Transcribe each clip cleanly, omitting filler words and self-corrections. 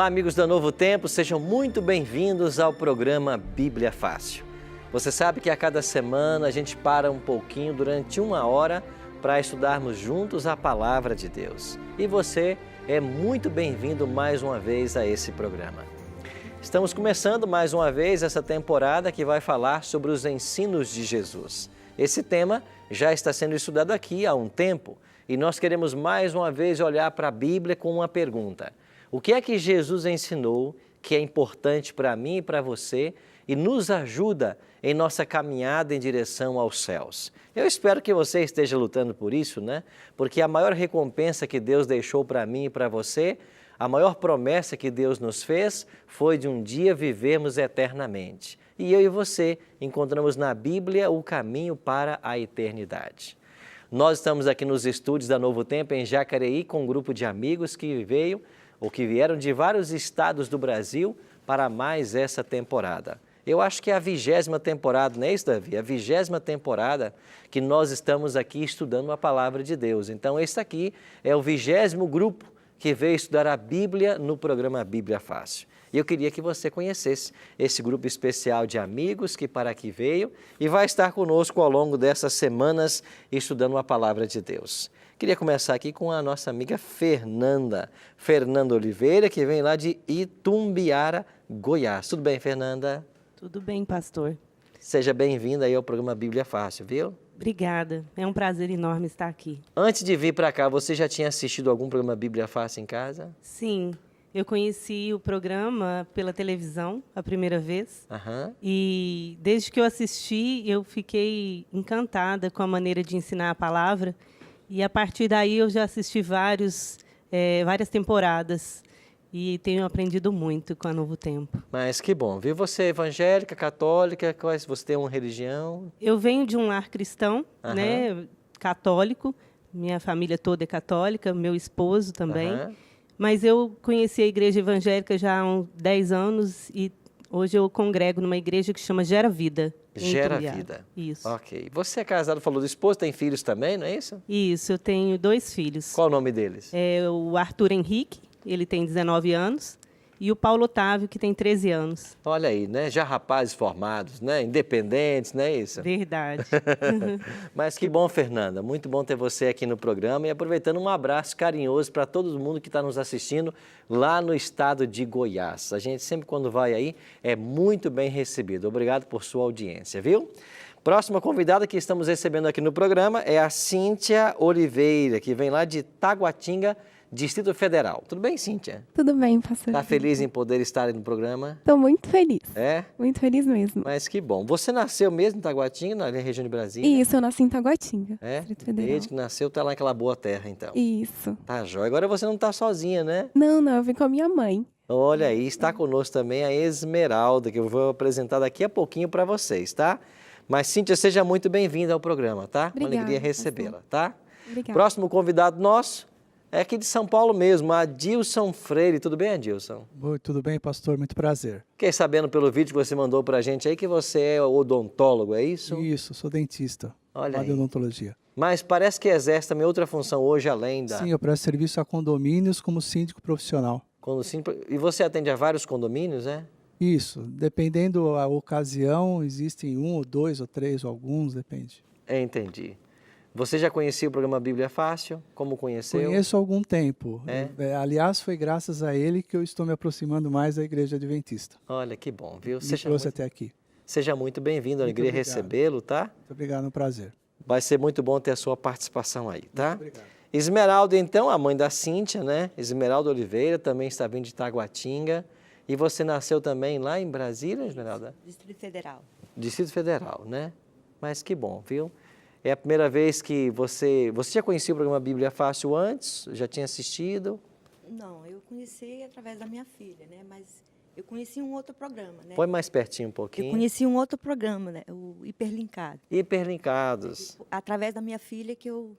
Olá, amigos da Novo Tempo, sejam muito bem-vindos ao programa Bíblia Fácil. Você sabe que a cada semana a gente para um pouquinho durante uma hora para estudarmos juntos a Palavra de Deus. E você é muito bem-vindo mais uma vez a esse programa. Estamos começando mais uma vez essa temporada que vai falar sobre os ensinos de Jesus. Esse tema já está sendo estudado aqui há um tempo e nós queremos mais uma vez olhar para a Bíblia com uma pergunta. O que é que Jesus ensinou que é importante para mim e para você e nos ajuda em nossa caminhada em direção aos céus? Eu espero que você esteja lutando por isso, né? Porque a maior recompensa que Deus deixou para mim e para você, a maior promessa que Deus nos fez foi de um dia vivermos eternamente. E eu e você encontramos na Bíblia o caminho para a eternidade. Nós estamos aqui nos estúdios da Novo Tempo em Jacareí com um grupo de amigos que vieram de vários estados do Brasil para mais essa temporada. Eu acho que é a 20ª temporada, não é isso, Davi? A 20ª temporada que nós estamos aqui estudando a Palavra de Deus. Então, esse aqui é o 20º grupo que veio estudar a Bíblia no programa Bíblia Fácil. E eu queria que você conhecesse esse grupo especial de amigos que para aqui veio e vai estar conosco ao longo dessas semanas estudando a Palavra de Deus. Queria começar aqui com a nossa amiga Fernanda Oliveira, que vem lá de Itumbiara, Goiás. Tudo bem, Fernanda? Tudo bem, pastor. Seja bem-vinda aí ao programa Bíblia Fácil, viu? Obrigada, é um prazer enorme estar aqui. Antes de vir para cá, você já tinha assistido algum programa Bíblia Fácil em casa? Sim, eu conheci o programa pela televisão a primeira vez. E desde que eu assisti, eu fiquei encantada com a maneira de ensinar a palavra. E a partir daí eu já assisti várias temporadas e tenho aprendido muito com a Novo Tempo. Mas que bom, viu? Você é evangélica, católica, você tem uma religião? Eu venho de um lar cristão, né, católico, minha família toda é católica, meu esposo também. Mas eu conheci a igreja evangélica já há uns 10 anos e hoje eu congrego numa igreja que chama Gera Vida. Gera Vida. Isso. Ok. Você é casado, falou do esposo, tem filhos também, não é isso? Isso, eu tenho 2 filhos. Qual o nome deles? É o Arthur Henrique, ele tem 19 anos, e o Paulo Otávio, que tem 13 anos. Olha aí, né? Já rapazes formados, né? Independentes, não é isso? Verdade. Mas que bom, Fernanda. Muito bom ter você aqui no programa. E aproveitando, um abraço carinhoso para todo mundo que está nos assistindo lá no estado de Goiás. A gente sempre, quando vai aí, é muito bem recebido. Obrigado por sua audiência, viu? Próxima convidada que estamos recebendo aqui no programa é a Cíntia Oliveira, que vem lá de Taguatinga, Distrito Federal. Tudo bem, Cíntia? Tudo bem, pastor. Está feliz em poder estar no programa? Estou muito feliz. É? Muito feliz mesmo. Mas que bom. Você nasceu mesmo em Taguatinga, na região de Brasília? Isso, eu nasci em Taguatinga, É? Distrito Federal. Desde que nasceu, tá lá naquela boa terra, então. Isso. Tá jóia. Agora você não tá sozinha, né? Não, eu vim com a minha mãe. Olha aí, está conosco também a Esmeralda, que eu vou apresentar daqui a pouquinho para vocês, tá? Mas, Cíntia, seja muito bem-vinda ao programa, tá? Obrigada, uma alegria recebê-la, tá? Obrigada. Próximo convidado nosso é aqui de São Paulo mesmo, Adilson Freire. Tudo bem, Adilson? Oi, tudo bem, pastor? Muito prazer. Fiquei sabendo pelo vídeo que você mandou pra gente aí que você é odontólogo, é isso? Isso, sou dentista. Olha aí. De odontologia. Mas parece que exerce também outra função hoje, além da... Sim, eu presto serviço a condomínios como síndico profissional. E você atende a vários condomínios, é? Isso, dependendo a ocasião, existem 1 ou 2 ou 3 ou alguns, depende. Entendi. Você já conhecia o programa Bíblia Fácil? Como conheceu? Conheço há algum tempo. Aliás, foi graças a ele que eu estou me aproximando mais da Igreja Adventista. Olha, que bom, viu? Me trouxe até aqui. Seja muito bem-vindo, alegria recebê-lo, tá? Muito obrigado, é um prazer. Vai ser muito bom ter a sua participação aí, tá? Muito obrigado. Esmeralda, então, a mãe da Cíntia, né? Esmeralda Oliveira, também está vindo de Taguatinga. E você nasceu também lá em Brasília, Esmeralda? Distrito Federal. Distrito Federal, né? Mas que bom, viu? É a primeira vez que você já conhecia o programa Bíblia Fácil antes? Já tinha assistido? Não, eu conheci através da minha filha, né? Mas eu conheci um outro programa, né? Põe mais pertinho um pouquinho. Eu conheci um outro programa, né? O Hiperlinkado. Hiperlinkados. Através da minha filha que eu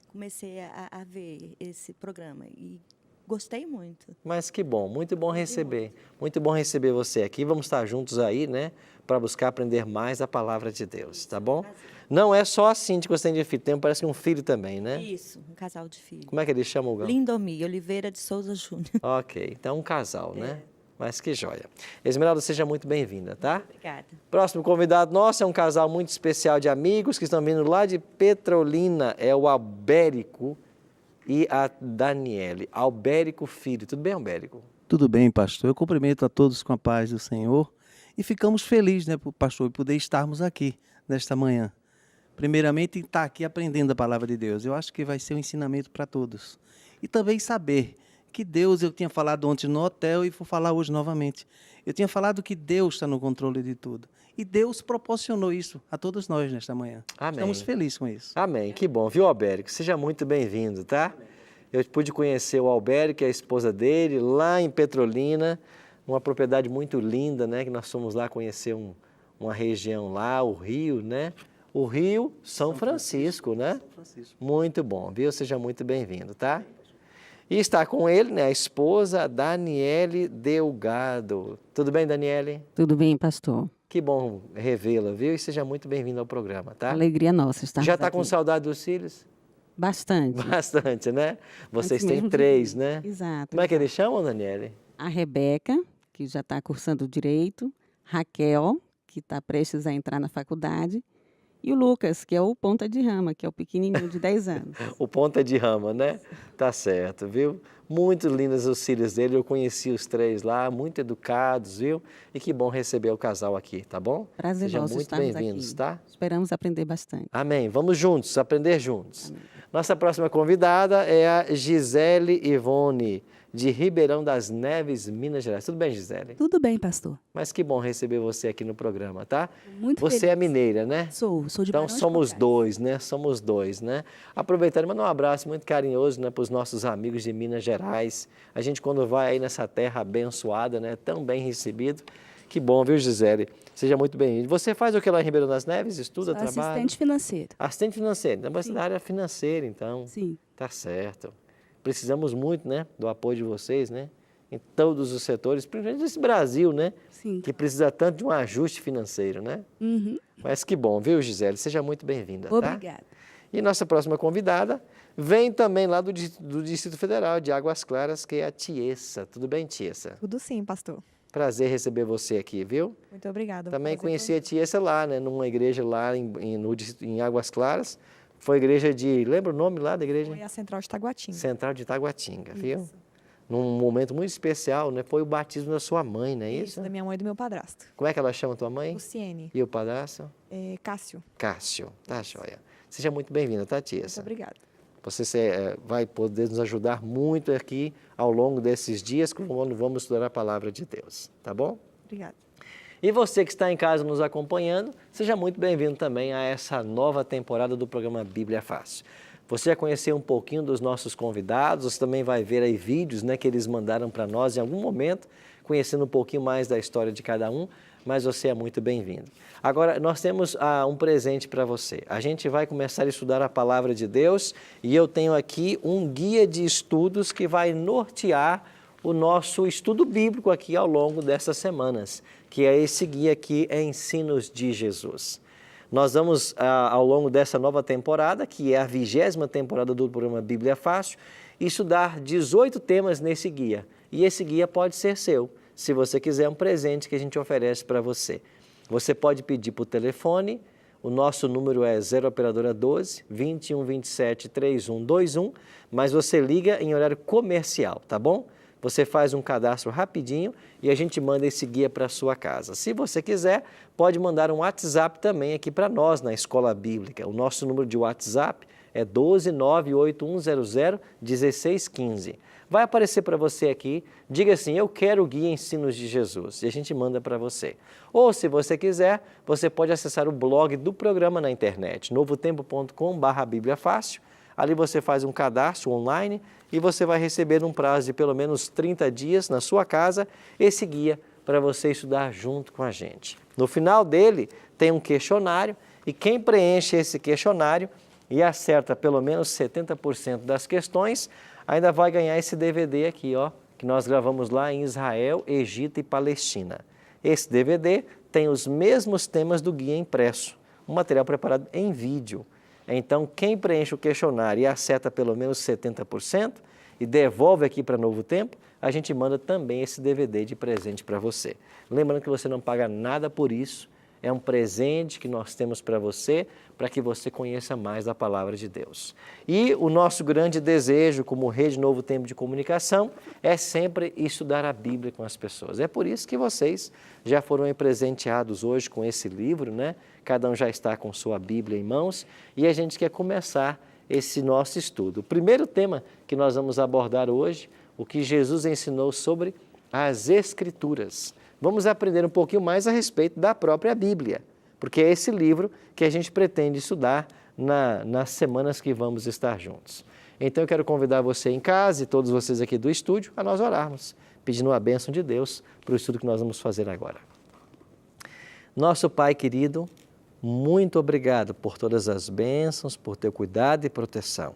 comecei a ver esse programa. E gostei muito. Mas que bom, muito bom receber. Muito bom receber você aqui. Vamos estar juntos aí, né? Para buscar aprender mais a palavra de Deus, tá bom? Não é só a Cintia que você tem de filho, tem parece que um filho também, né? Isso, um casal de filhos. Como é que ele chama o Gão? Lindomir Oliveira de Souza Júnior. Ok, então um casal, né? Mas que joia. Esmeralda, seja muito bem-vinda, tá? Obrigada. Próximo convidado nosso é um casal muito especial de amigos que estão vindo lá de Petrolina, é o Albérico e a Daniele. Albérico Filho. Tudo bem, Albérico? Tudo bem, pastor. Eu cumprimento a todos com a paz do Senhor e ficamos felizes, né, pastor, por poder estarmos aqui nesta manhã. Primeiramente, estar aqui aprendendo a palavra de Deus. Eu acho que vai ser um ensinamento para todos. E também saber que Deus, eu tinha falado ontem no hotel e vou falar hoje novamente. Eu tinha falado que Deus está no controle de tudo. E Deus proporcionou isso a todos nós nesta manhã. Amém. Estamos felizes com isso. Amém. Que bom, viu, Albérico? Seja muito bem-vindo, tá? Eu pude conhecer o Albérico e a esposa dele lá em Petrolina, uma propriedade muito linda, né? Que nós fomos lá conhecer uma região lá, o Rio, né? O Rio São Francisco, né? São Francisco. Muito bom, viu? Seja muito bem-vindo, tá? E está com ele, né, a esposa Daniele Delgado. Tudo bem, Daniele? Tudo bem, pastor? Que bom revê-la, viu? E seja muito bem-vindo ao programa, tá? Alegria nossa estar Já está aqui. com saudade dos filhos? Bastante. Bastante, né? Vocês Antes têm mesmo de 3, vir. né? Exato. Como é que eles chamam, Daniele? A Rebeca, que já está cursando Direito, Raquel, que está prestes a entrar na faculdade, e o Lucas, que é o ponta de rama, que é o pequenininho de 10 anos. O ponta de rama, né? Tá certo, viu? Muito lindas os filhos dele, eu conheci os 3 lá, muito educados, viu? E que bom receber o casal aqui, tá bom? Prazer Sejam nosso muito estarmos bem-vindos, aqui. tá? Esperamos aprender bastante. Amém. Vamos juntos, aprender juntos. Amém. Nossa próxima convidada é a Gisele Ivone, de Ribeirão das Neves, Minas Gerais. Tudo bem, Gisele? Tudo bem, pastor. Mas que bom receber você aqui no programa, tá? Muito Você feliz. é mineira, né? Sou de Então Barão de somos Cocais. 2, né? Somos 2, né? Aproveitando, mandar um abraço muito carinhoso, né, para os nossos amigos de Minas Gerais. A gente, quando vai aí nessa terra abençoada, né, tão bem recebido. Que bom, viu, Gisele? Seja muito bem-vindo. Você faz o que lá em Ribeirão das Neves? Estuda, Sou trabalha? assistente financeiro. Assistente financeiro. Então, você é da área financeira, então. Sim. Tá certo. Precisamos muito, né, do apoio de vocês, né? Em todos os setores, principalmente nesse Brasil, né? Sim. Que precisa tanto de um ajuste financeiro, né? Uhum. Mas que bom, viu, Gisele? Seja muito bem-vinda, tá? Obrigada. E nossa próxima convidada vem também lá do Distrito Federal, de Águas Claras, que é a Tiessa. Tudo bem, Tiessa? Tudo sim, pastor. Prazer receber você aqui, viu? Muito obrigada. Também Prazer conheci a Tiessa lá, né? Numa igreja lá em Águas Claras. Foi a igreja de... Lembra o nome lá da igreja? foi a Central de Taguatinga. Central de Taguatinga, viu? Num momento muito especial, né? Foi o batismo da sua mãe, não é isso? Da minha mãe e do meu padrasto. Como é que ela chama tua mãe? Luciene. E o padrasto? Cássio. Cássio. Tá, joia. Seja muito bem-vinda, tá, Muito Tiessa? obrigada. Você vai poder nos ajudar muito aqui ao longo desses dias, quando vamos estudar a palavra de Deus, tá bom? Obrigada. E você que está em casa nos acompanhando, seja muito bem-vindo também a essa nova temporada do programa Bíblia Fácil. Você já conheceu um pouquinho dos nossos convidados, você também vai ver aí vídeos, né, que eles mandaram para nós em algum momento, conhecendo um pouquinho mais da história de cada um, mas você é muito bem-vindo. Agora, nós temos um presente para você. A gente vai começar a estudar a Palavra de Deus e eu tenho aqui um guia de estudos que vai nortear o nosso estudo bíblico aqui ao longo dessas semanas, que é esse guia aqui, Ensinos de Jesus. Nós vamos, ao longo dessa nova temporada, que é a 20ª temporada do programa Bíblia Fácil, estudar 18 temas nesse guia. E esse guia pode ser seu, se você quiser um presente que a gente oferece para você. Você pode pedir por telefone, o nosso número é 0 operadora 12 21 27 3121, mas você liga em horário comercial, tá bom? Você faz um cadastro rapidinho e a gente manda esse guia para a sua casa. Se você quiser, pode mandar um WhatsApp também aqui para nós na Escola Bíblica. O nosso número de WhatsApp é 12981001615. Vai aparecer para você aqui, diga assim, eu quero o guia Ensinos de Jesus, e a gente manda para você. Ou, se você quiser, você pode acessar o blog do programa na internet, novotempo.com/bibliafácil. Ali você faz um cadastro online e você vai receber num prazo de pelo menos 30 dias na sua casa esse guia para você estudar junto com a gente. No final dele tem um questionário e quem preenche esse questionário e acerta pelo menos 70% das questões, ainda vai ganhar esse DVD aqui, ó, que nós gravamos lá em Israel, Egito e Palestina. Esse DVD tem os mesmos temas do guia impresso, um material preparado em vídeo. Então, quem preenche o questionário e acerta pelo menos 70% e devolve aqui para Novo Tempo, a gente manda também esse DVD de presente para você. Lembrando que você não paga nada por isso, é um presente que nós temos para você, para que você conheça mais da Palavra de Deus. E o nosso grande desejo como Rede Novo Tempo de Comunicação é sempre estudar a Bíblia com as pessoas. É por isso que vocês já foram presenteados hoje com esse livro, né? Cada um já está com sua Bíblia em mãos e a gente quer começar esse nosso estudo. O primeiro tema que nós vamos abordar hoje, o que Jesus ensinou sobre as Escrituras. Vamos aprender um pouquinho mais a respeito da própria Bíblia, porque é esse livro que a gente pretende estudar nas semanas que vamos estar juntos. Então eu quero convidar você em casa e todos vocês aqui do estúdio a nós orarmos, pedindo a bênção de Deus para o estudo que nós vamos fazer agora. Nosso Pai querido, muito obrigado por todas as bênçãos, por teu cuidado e proteção,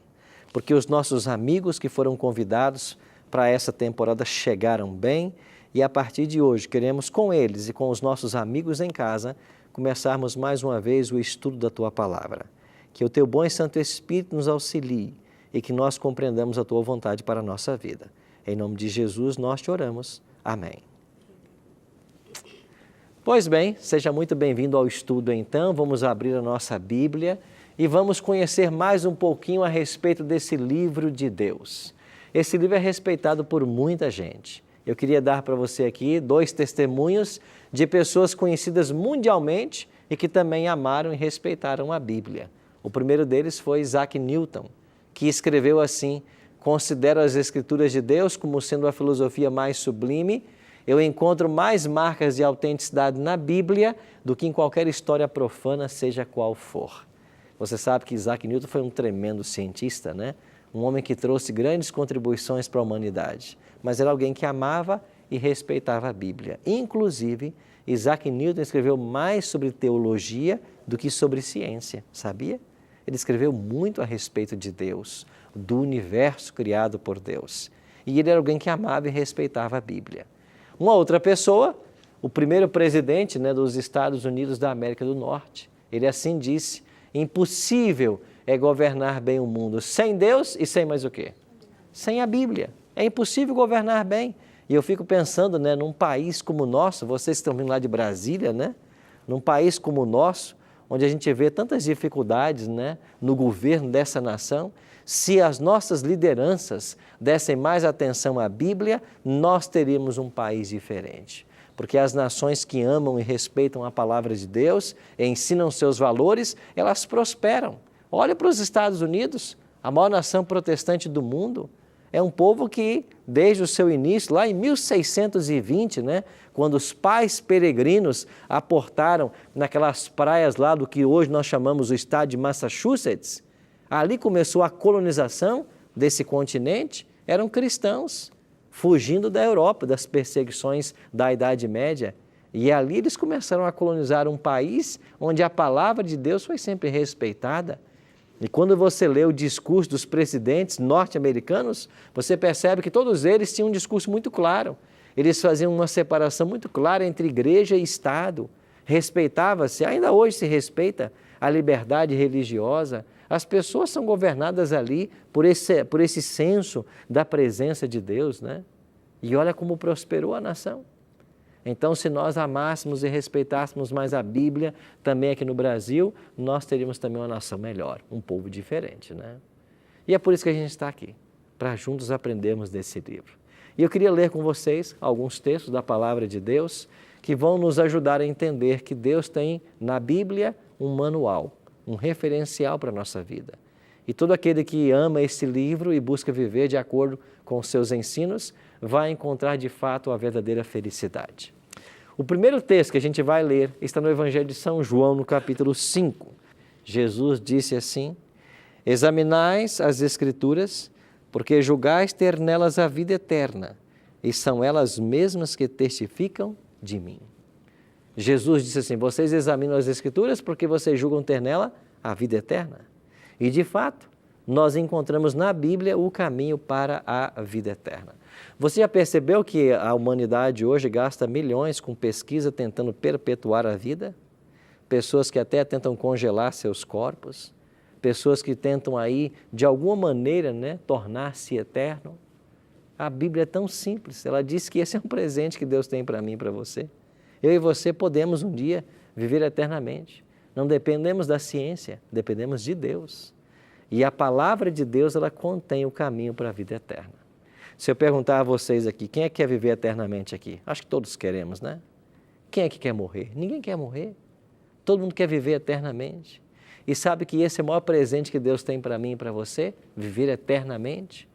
porque os nossos amigos que foram convidados para essa temporada chegaram bem e a partir de hoje queremos com eles e com os nossos amigos em casa começarmos mais uma vez o estudo da Tua Palavra. Que o Teu bom e Santo Espírito nos auxilie e que nós compreendamos a Tua vontade para a nossa vida. Em nome de Jesus nós te oramos. Amém. Pois bem, seja muito bem-vindo ao estudo então. Vamos abrir a nossa Bíblia e vamos conhecer mais um pouquinho a respeito desse livro de Deus. Esse livro é respeitado por muita gente. Eu queria dar para você aqui 2 testemunhos de pessoas conhecidas mundialmente e que também amaram e respeitaram a Bíblia. O primeiro deles foi Isaac Newton, que escreveu assim: considero as Escrituras de Deus como sendo a filosofia mais sublime. Eu encontro mais marcas de autenticidade na Bíblia do que em qualquer história profana, seja qual for. Você sabe que Isaac Newton foi um tremendo cientista, né? Um homem que trouxe grandes contribuições para a humanidade, mas era alguém que amava e respeitava a Bíblia. Inclusive, Isaac Newton escreveu mais sobre teologia do que sobre ciência, sabia? Ele escreveu muito a respeito de Deus, do universo criado por Deus. E ele era alguém que amava e respeitava a Bíblia. Uma outra pessoa, o primeiro presidente, né, dos Estados Unidos da América do Norte, ele assim disse: impossível é governar bem o mundo sem Deus e sem mais o quê? Sem a Bíblia. É impossível governar bem. E eu fico pensando, né, num país como o nosso, vocês estão vindo lá de Brasília, né? Num país como o nosso, onde a gente vê tantas dificuldades, né, no governo dessa nação, se as nossas lideranças dessem mais atenção à Bíblia, nós teríamos um país diferente. Porque as nações que amam e respeitam a palavra de Deus e ensinam seus valores, elas prosperam. Olha para os Estados Unidos, a maior nação protestante do mundo. É um povo que, desde o seu início, lá em 1620, né, quando os pais peregrinos aportaram naquelas praias lá do que hoje nós chamamos o estado de Massachusetts, ali começou a colonização desse continente, eram cristãos, fugindo da Europa, das perseguições da Idade Média. E ali eles começaram a colonizar um país onde a palavra de Deus foi sempre respeitada. E quando você lê o discurso dos presidentes norte-americanos, você percebe que todos eles tinham um discurso muito claro. Eles faziam uma separação muito clara entre igreja e Estado. Respeitava-se, ainda hoje se respeita, a liberdade religiosa. As pessoas são governadas ali por esse senso da presença de Deus, né? E olha como prosperou a nação. Então, se nós amássemos e respeitássemos mais a Bíblia, também aqui no Brasil, nós teríamos também uma nação melhor, um povo diferente, né? E é por isso que a gente está aqui, para juntos aprendermos desse livro. E eu queria ler com vocês alguns textos da Palavra de Deus que vão nos ajudar a entender que Deus tem na Bíblia um manual, um referencial para a nossa vida. E todo aquele que ama esse livro e busca viver de acordo com os seus ensinos, vai encontrar de fato a verdadeira felicidade. O primeiro texto que a gente vai ler está no Evangelho de São João, no capítulo 5. Jesus disse assim: examinais as Escrituras, porque julgais ter nelas a vida eterna, e são elas mesmas que testificam de mim. Jesus disse assim: vocês examinam as Escrituras porque vocês julgam ter nela a vida eterna. E de fato, nós encontramos na Bíblia o caminho para a vida eterna. Você já percebeu que a humanidade hoje gasta milhões com pesquisa tentando perpetuar a vida? Pessoas que até tentam congelar seus corpos, pessoas que tentam aí, de alguma maneira, né, tornar-se eterno. A Bíblia é tão simples, ela diz que esse é um presente que Deus tem para mim e para você. Eu e você podemos um dia viver eternamente. Não dependemos da ciência, dependemos de Deus. E a palavra de Deus, ela contém o caminho para a vida eterna. Se eu perguntar a vocês aqui, quem é que quer viver eternamente aqui? Acho que todos queremos, né? Quem é que quer morrer? Ninguém quer morrer. Todo mundo quer viver eternamente. E sabe que esse é o maior presente que Deus tem para mim e para você? Viver eternamente.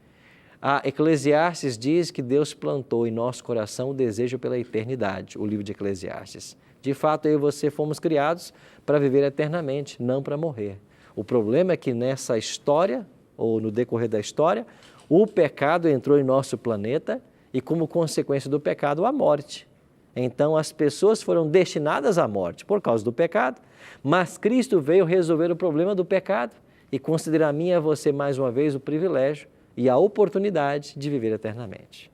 A Eclesiastes diz que Deus plantou em nosso coração o desejo pela eternidade, o livro de Eclesiastes. De fato, eu e você fomos criados para viver eternamente, não para morrer. O problema é que nessa história, ou no decorrer da história, o pecado entrou em nosso planeta e, como consequência do pecado, a morte. Então, as pessoas foram destinadas à morte por causa do pecado, mas Cristo veio resolver o problema do pecado e conceder a mim e a você, mais uma vez, o privilégio e a oportunidade de viver eternamente.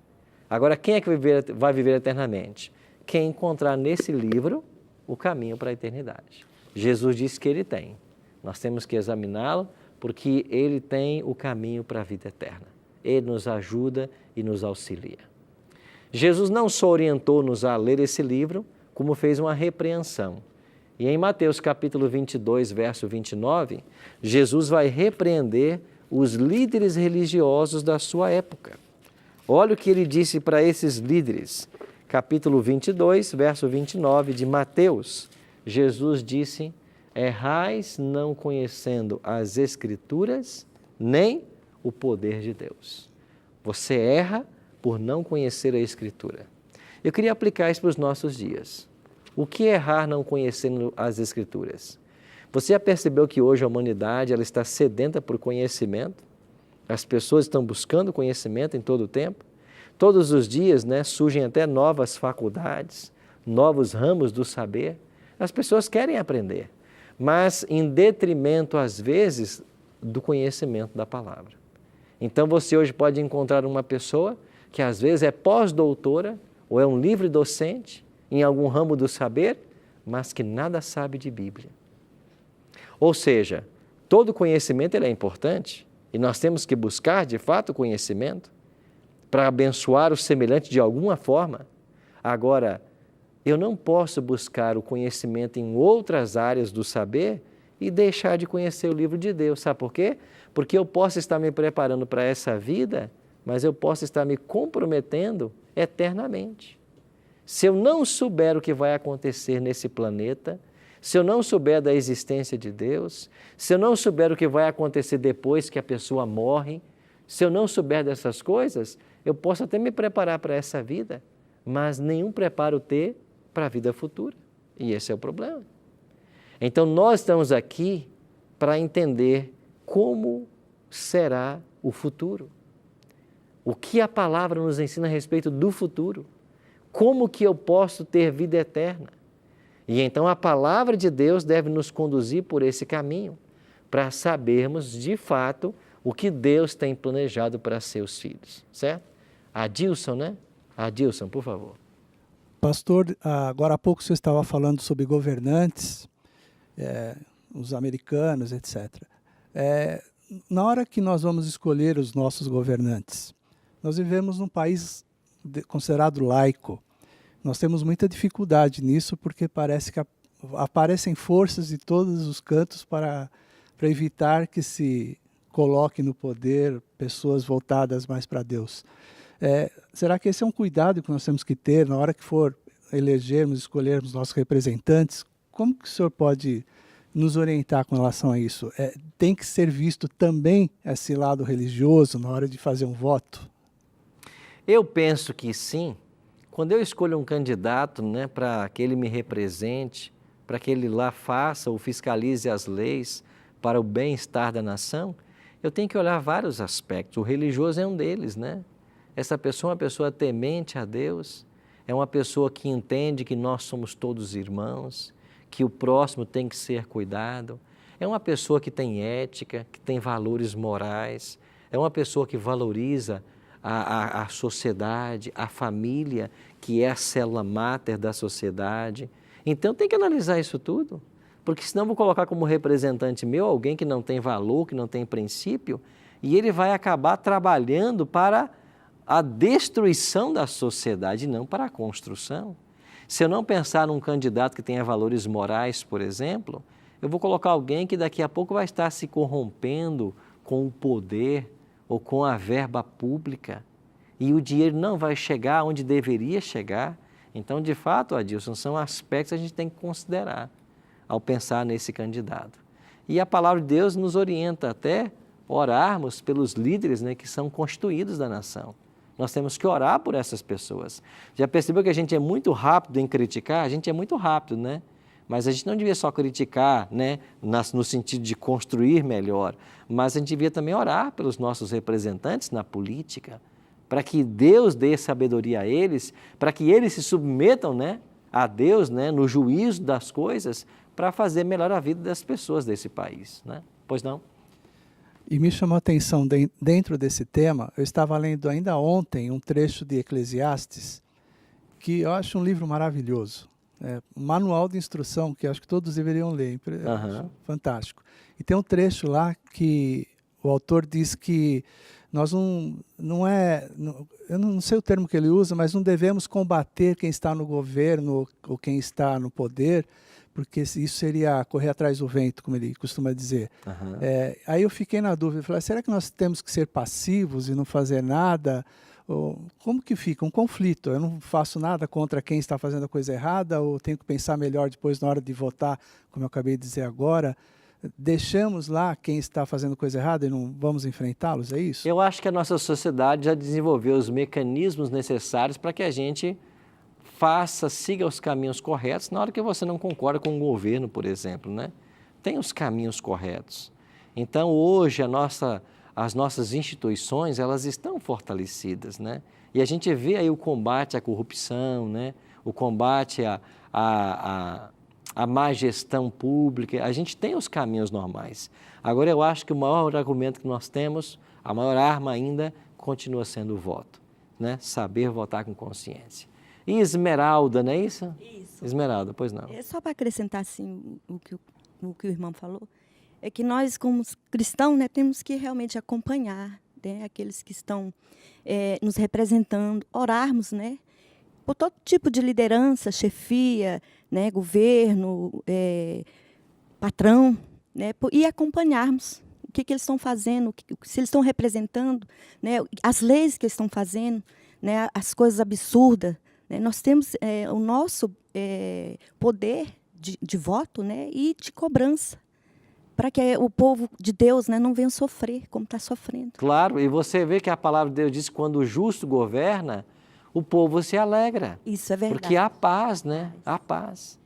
Agora, quem é que vai viver eternamente? Quem encontrar nesse livro o caminho para a eternidade. Jesus disse que ele tem. Nós temos que examiná-lo porque ele tem o caminho para a vida eterna. Ele nos ajuda e nos auxilia. Jesus não só orientou-nos a ler esse livro, como fez uma repreensão. E em Mateus capítulo 22, verso 29, Jesus vai repreender os líderes religiosos da sua época. Olha o que ele disse para esses líderes. Capítulo 22, verso 29 de Mateus. Jesus disse: errais não conhecendo as Escrituras, nem o poder de Deus. Você erra por não conhecer a Escritura. Eu queria aplicar isso para os nossos dias. O que é errar não conhecendo as Escrituras? Você já percebeu que hoje a humanidade ela está sedenta por conhecimento? As pessoas estão buscando conhecimento em todo o tempo? Todos os dias, né, surgem até novas faculdades, novos ramos do saber. As pessoas querem aprender, mas em detrimento, às vezes, do conhecimento da palavra. Então, você hoje pode encontrar uma pessoa que, às vezes, é pós-doutora ou é um livre docente em algum ramo do saber, mas que nada sabe de Bíblia. Ou seja, todo conhecimento ele é importante e nós temos que buscar, de fato, o conhecimento para abençoar o semelhante de alguma forma. Agora, eu não posso buscar o conhecimento em outras áreas do saber e deixar de conhecer o livro de Deus. Sabe por quê? Porque eu posso estar me preparando para essa vida, mas eu posso estar me comprometendo eternamente. Se eu não souber o que vai acontecer nesse planeta, se eu não souber da existência de Deus, se eu não souber o que vai acontecer depois que a pessoa morre, se eu não souber dessas coisas, eu posso até me preparar para essa vida, mas nenhum preparo ter para a vida futura. E esse é o problema. Então, nós estamos aqui para entender como será o futuro. O que a palavra nos ensina a respeito do futuro. Como que eu posso ter vida eterna? E então a palavra de Deus deve nos conduzir por esse caminho, para sabermos de fato o que Deus tem planejado para seus filhos, certo? Adilson, né? Adilson, por favor. Pastor, agora há pouco você estava falando sobre governantes, os americanos, etc. Na hora que nós vamos escolher os nossos governantes, nós vivemos num país considerado laico. Nós temos muita dificuldade nisso porque parece que aparecem forças de todos os cantos para evitar que se coloque no poder pessoas voltadas mais para Deus. Será que esse é um cuidado que nós temos que ter na hora que for elegermos, escolhermos nossos representantes? Como que o senhor pode nos orientar com relação a isso? Tem que ser visto também esse lado religioso na hora de fazer um voto? Eu penso que sim. Quando eu escolho um candidato, né, para que ele me represente, para que ele lá faça ou fiscalize as leis para o bem-estar da nação, eu tenho que olhar vários aspectos. O religioso é um deles, né? Essa pessoa é uma pessoa temente a Deus, é uma pessoa que entende que nós somos todos irmãos, que o próximo tem que ser cuidado, é uma pessoa que tem ética, que tem valores morais, é uma pessoa que valoriza a sociedade, a família, que é a célula máter da sociedade. Então tem que analisar isso tudo, porque senão vou colocar como representante meu alguém que não tem valor, que não tem princípio, e ele vai acabar trabalhando para a destruição da sociedade, não para a construção. Se eu não pensar num candidato que tenha valores morais, por exemplo, eu vou colocar alguém que daqui a pouco vai estar se corrompendo com o poder ou com a verba pública e o dinheiro não vai chegar onde deveria chegar. Então, de fato, Adilson, são aspectos que a gente tem que considerar ao pensar nesse candidato. E a palavra de Deus nos orienta até orarmos pelos líderes, né, que são constituídos da nação. Nós temos que orar por essas pessoas. Já percebeu que a gente é muito rápido em criticar? A gente é muito rápido, né? Mas a gente não devia só criticar, né, no sentido de construir melhor, mas a gente devia também orar pelos nossos representantes na política, para que Deus dê sabedoria a eles, para que eles se submetam, né, a Deus, né, no juízo das coisas, para fazer melhor a vida das pessoas desse país, né? Pois não? E me chamou a atenção dentro desse tema, eu estava lendo ainda ontem um trecho de Eclesiastes, que eu acho um livro maravilhoso. Um manual de instrução que eu acho que todos deveriam ler, fantástico. E tem um trecho lá que o autor diz que nós eu não sei o termo que ele usa, mas não devemos combater quem está no governo ou quem está no poder, porque isso seria correr atrás do vento, como ele costuma dizer. Aí eu fiquei na dúvida, falei, será que nós temos que ser passivos e não fazer nada? Como que fica? Um conflito. Eu não faço nada contra quem está fazendo a coisa errada, ou tenho que pensar melhor depois na hora de votar, como eu acabei de dizer agora. Deixamos lá quem está fazendo coisa errada e não vamos enfrentá-los, é isso? Eu acho que a nossa sociedade já desenvolveu os mecanismos necessários para que a gente siga os caminhos corretos na hora que você não concorda com o governo, por exemplo, né? Tem os caminhos corretos. Então, hoje, as nossas instituições, elas estão fortalecidas, né? E a gente vê aí o combate à corrupção, né? O combate à má gestão pública. A gente tem os caminhos normais. Agora, eu acho que o maior argumento que nós temos, a maior arma ainda, continua sendo o voto, né? Saber votar com consciência. E Esmeralda, não é isso? Isso. Esmeralda, pois não. Só para acrescentar assim, o que o irmão falou, é que nós, como cristãos, né, temos que realmente acompanhar, né, aqueles que estão nos representando, orarmos, né, por todo tipo de liderança, chefia, né, governo, patrão, né, e acompanharmos o que eles estão fazendo, se eles estão representando, né, as leis que eles estão fazendo, né, as coisas absurdas. Nós temos o nosso poder de voto, né, e de cobrança, para que o povo de Deus, né, não venha sofrer como está sofrendo. Claro, e você vê que a palavra de Deus diz que quando o justo governa, o povo se alegra. Isso é verdade. Porque há paz, né? Há paz.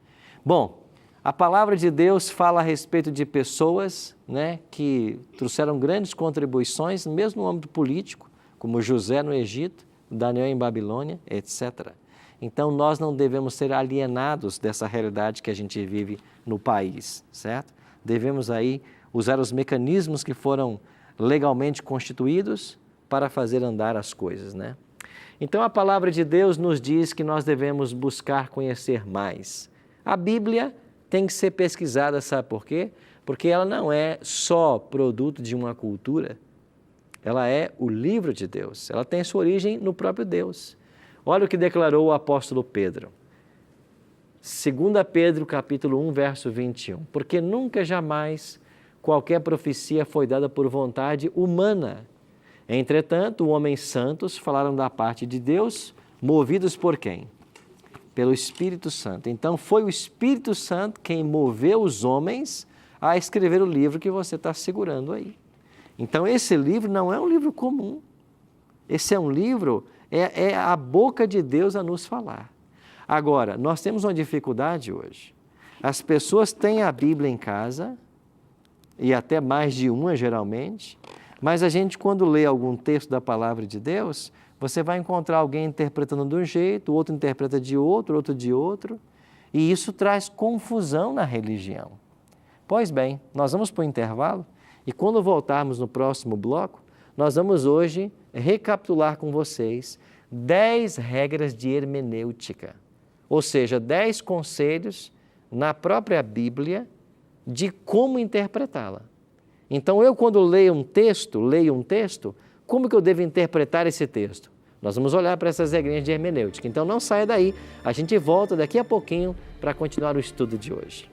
Bom, a palavra de Deus fala a respeito de pessoas, né, que trouxeram grandes contribuições, mesmo no âmbito político, como José no Egito, Daniel em Babilônia, etc. Então, nós não devemos ser alienados dessa realidade que a gente vive no país, certo? Devemos aí usar os mecanismos que foram legalmente constituídos para fazer andar as coisas, né? Então, a palavra de Deus nos diz que nós devemos buscar conhecer mais. A Bíblia tem que ser pesquisada, sabe por quê? Porque ela não é só produto de uma cultura, ela é o livro de Deus, ela tem sua origem no próprio Deus. Olha o que declarou o apóstolo Pedro. 2 Pedro, capítulo 1, verso 21. Porque nunca jamais qualquer profecia foi dada por vontade humana. Entretanto, homens santos falaram da parte de Deus, movidos por quem? Pelo Espírito Santo. Então, foi o Espírito Santo quem moveu os homens a escrever o livro que você está segurando aí. Então, esse livro não é um livro comum. Esse é um livro, é a boca de Deus a nos falar. Agora, nós temos uma dificuldade hoje. As pessoas têm a Bíblia em casa, e até mais de uma geralmente, mas a gente, quando lê algum texto da palavra de Deus, você vai encontrar alguém interpretando de um jeito, o outro interpreta de outro de outro, e isso traz confusão na religião. Pois bem, nós vamos para o intervalo e quando voltarmos no próximo bloco, nós vamos hoje recapitular com vocês 10 regras de hermenêutica, ou seja, 10 conselhos na própria Bíblia de como interpretá-la. Então, eu quando leio um texto, como que eu devo interpretar esse texto? Nós vamos olhar para essas regrinhas de hermenêutica. Então, não saia daí, a gente volta daqui a pouquinho para continuar o estudo de hoje.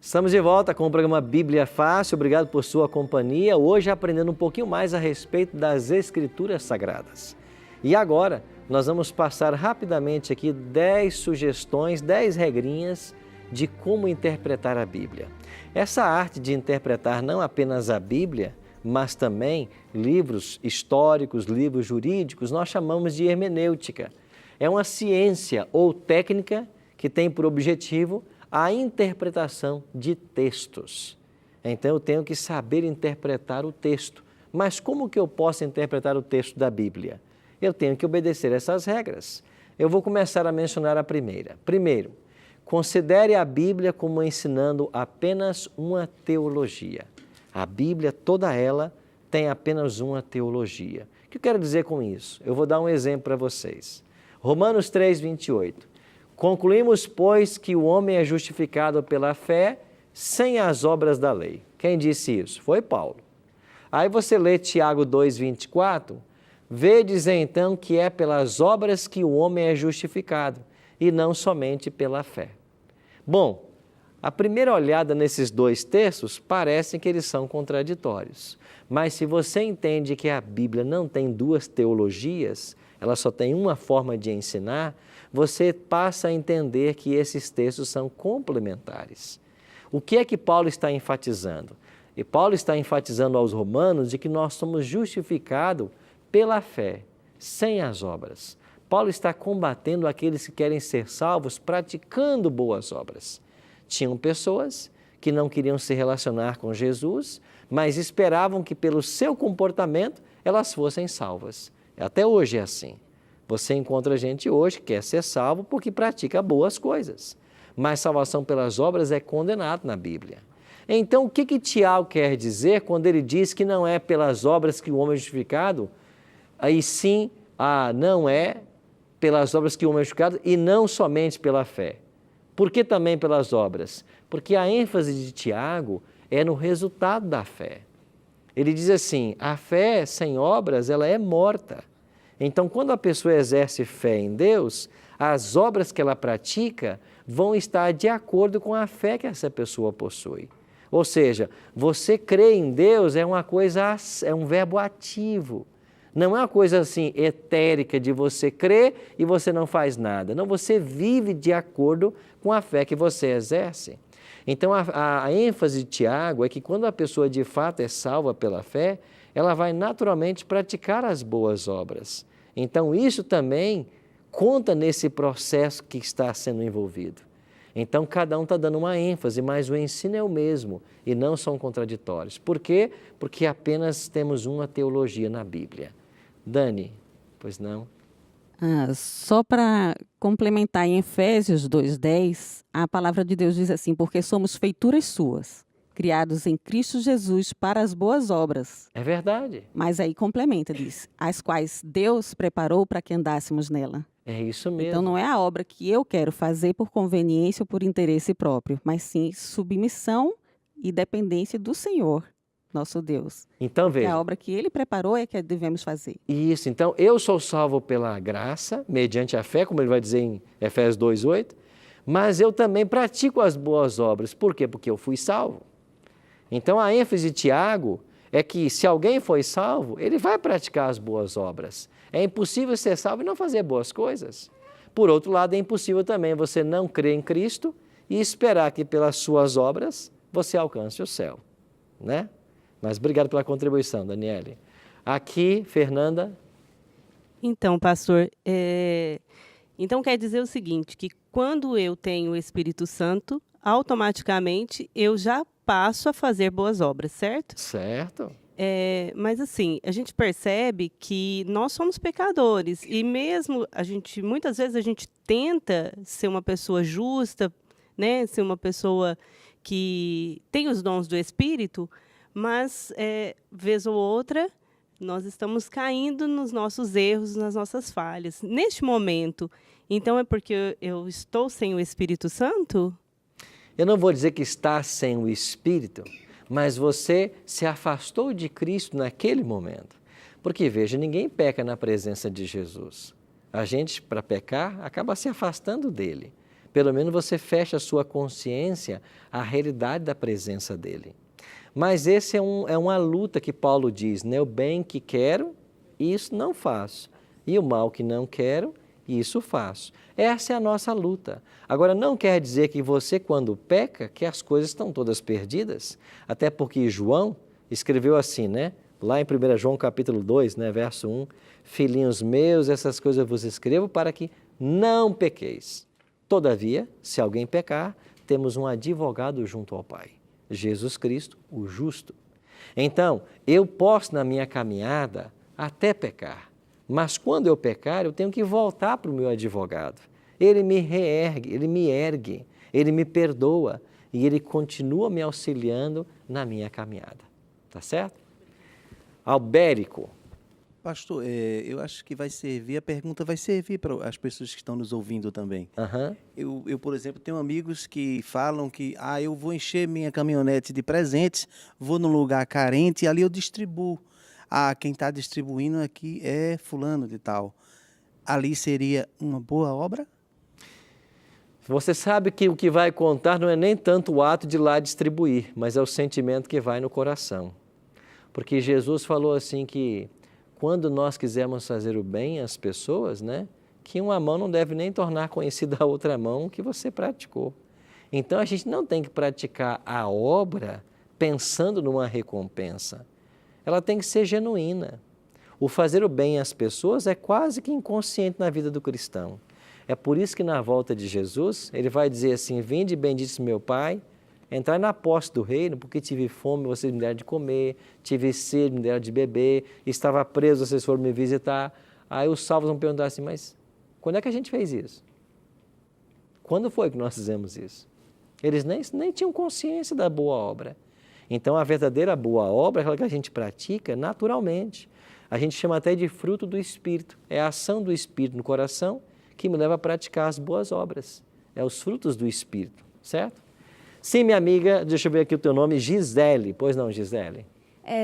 Estamos de volta com o programa Bíblia Fácil. Obrigado por sua companhia. Hoje aprendendo um pouquinho mais a respeito das Escrituras Sagradas. E agora nós vamos passar rapidamente aqui 10 sugestões, 10 regrinhas de como interpretar a Bíblia. Essa arte de interpretar não apenas a Bíblia, mas também livros históricos, livros jurídicos, nós chamamos de hermenêutica. É uma ciência ou técnica que tem por objetivo a interpretação de textos. Então, eu tenho que saber interpretar o texto. Mas como que eu posso interpretar o texto da Bíblia? Eu tenho que obedecer essas regras. Eu vou começar a mencionar a primeira. Primeiro, considere a Bíblia como ensinando apenas uma teologia. A Bíblia, toda ela, tem apenas uma teologia. O que eu quero dizer com isso? Eu vou dar um exemplo para vocês. Romanos 3, 28. Concluímos, pois, que o homem é justificado pela fé sem as obras da lei. Quem disse isso? Foi Paulo. Aí você lê Tiago 2, 24, vedes então que é pelas obras que o homem é justificado e não somente pela fé. Bom, a primeira olhada nesses dois textos parece que eles são contraditórios. Mas se você entende que a Bíblia não tem duas teologias, ela só tem uma forma de ensinar, você passa a entender que esses textos são complementares. O que é que Paulo está enfatizando? E Paulo está enfatizando aos romanos de que nós somos justificados pela fé, sem as obras. Paulo está combatendo aqueles que querem ser salvos praticando boas obras. Tinham pessoas que não queriam se relacionar com Jesus, mas esperavam que pelo seu comportamento elas fossem salvas. Até hoje é assim. Você encontra gente hoje que quer ser salvo porque pratica boas coisas. Mas salvação pelas obras é condenado na Bíblia. Então, o que Tiago quer dizer quando ele diz que não é pelas obras que o homem é justificado, aí sim, não é pelas obras que o homem é justificado e não somente pela fé? Por que também pelas obras? Porque a ênfase de Tiago é no resultado da fé. Ele diz assim, a fé sem obras, ela é morta. Então, quando a pessoa exerce fé em Deus, as obras que ela pratica vão estar de acordo com a fé que essa pessoa possui. Ou seja, você crer em Deus é um verbo ativo. Não é uma coisa assim etérica de você crer e você não faz nada. Não, você vive de acordo com a fé que você exerce. Então, a ênfase de Tiago é que quando a pessoa de fato é salva pela fé, ela vai naturalmente praticar as boas obras. Então, isso também conta nesse processo que está sendo envolvido. Então, cada um está dando uma ênfase, mas o ensino é o mesmo e não são contraditórios. Por quê? Porque apenas temos uma teologia na Bíblia. Dani, pois não? Só para complementar, em Efésios 2,10, a palavra de Deus diz assim, porque somos feituras suas, criados em Cristo Jesus para as boas obras. É verdade. Mas aí complementa, diz, as quais Deus preparou para que andássemos nela. É isso mesmo. Então não é a obra que eu quero fazer por conveniência ou por interesse próprio, mas sim submissão e dependência do Senhor, nosso Deus. Então veja. A obra que Ele preparou é que devemos fazer. Isso, então eu sou salvo pela graça, mediante a fé, como ele vai dizer em Efésios 2,8, mas eu também pratico as boas obras. Por quê? Porque eu fui salvo. Então a ênfase de Tiago é que se alguém foi salvo, ele vai praticar as boas obras. É impossível ser salvo e não fazer boas coisas. Por outro lado, é impossível também você não crer em Cristo e esperar que pelas suas obras você alcance o céu, né? Mas obrigado pela contribuição, Daniele. Aqui, Fernanda. Então, pastor, então quer dizer o seguinte, que quando eu tenho o Espírito Santo, automaticamente eu já passo a fazer boas obras, certo? Certo. Mas assim, a gente percebe que nós somos pecadores e mesmo muitas vezes a gente tenta ser uma pessoa justa, né, ser uma pessoa que tem os dons do Espírito, mas vez ou outra nós estamos caindo nos nossos erros, nas nossas falhas. Neste momento, então é porque eu estou sem o Espírito Santo? Eu não vou dizer que está sem o Espírito, mas você se afastou de Cristo naquele momento. Porque, veja, ninguém peca na presença de Jesus. A gente, para pecar, acaba se afastando dele. Pelo menos você fecha a sua consciência à realidade da presença dele. Mas esse é uma luta que Paulo diz, né? O bem que quero, isso não faço. E o mal que não quero, isso faço. Essa é a nossa luta. Agora, não quer dizer que você, quando peca, que as coisas estão todas perdidas. Até porque João escreveu assim, né? Lá em 1 João capítulo 2, né? Verso 1, filhinhos meus, essas coisas eu vos escrevo para que não pequeis. Todavia, se alguém pecar, temos um advogado junto ao Pai, Jesus Cristo, o justo. Então, eu posso na minha caminhada até pecar, mas quando eu pecar, eu tenho que voltar para o meu advogado. Ele me reergue, ele me ergue, ele me perdoa e ele continua me auxiliando na minha caminhada. Tá certo? Albérico. Pastor, eu acho que a pergunta vai servir para as pessoas que estão nos ouvindo também. Eu, por exemplo, tenho amigos que falam que eu vou encher minha caminhonete de presentes, vou num lugar carente e ali eu distribuo. Quem está distribuindo aqui é fulano de tal. Ali seria uma boa obra? Você sabe que o que vai contar não é nem tanto o ato de ir lá distribuir, mas é o sentimento que vai no coração. Porque Jesus falou assim que quando nós quisermos fazer o bem às pessoas, né, que uma mão não deve nem tornar conhecida a outra mão que você praticou. Então, a gente não tem que praticar a obra pensando numa recompensa. Ela tem que ser genuína. O fazer o bem às pessoas é quase que inconsciente na vida do cristão. É por isso que na volta de Jesus, ele vai dizer assim, vinde benditos meu Pai, entrar na posse do reino, porque tive fome, vocês me deram de comer, tive sede, me deram de beber, estava preso, vocês foram me visitar. Aí os salvos vão perguntar assim, mas quando é que a gente fez isso? Quando foi que nós fizemos isso? Eles nem tinham consciência da boa obra. Então, a verdadeira boa obra é aquela que a gente pratica naturalmente. A gente chama até de fruto do Espírito. É a ação do Espírito no coração que me leva a praticar as boas obras. É os frutos do Espírito, certo? Sim, minha amiga, deixa eu ver aqui o teu nome, Gisele. Pois não, Gisele?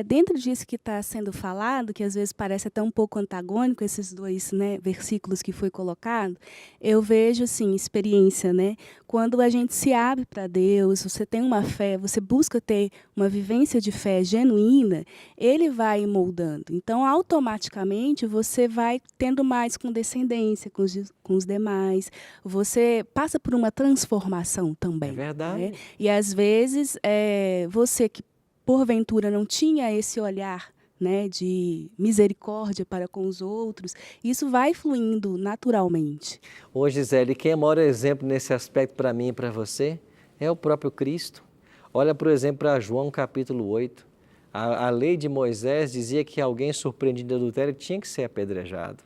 Dentro disso que está sendo falado, que às vezes parece até um pouco antagônico, esses dois, né, versículos que foi colocado, eu vejo, assim, experiência, né? Quando a gente se abre para Deus, você tem uma fé, você busca ter uma vivência de fé genuína, Ele vai moldando. Então, automaticamente, você vai tendo mais condescendência com os demais, você passa por uma transformação também. É verdade. Né? E, às vezes, você que porventura não tinha esse olhar, né, de misericórdia para com os outros, isso vai fluindo naturalmente. Ô Gisele, quem é o maior exemplo nesse aspecto para mim e para você é o próprio Cristo. Olha, por exemplo, para João capítulo 8. A lei de Moisés dizia que alguém surpreendido em adultério tinha que ser apedrejado.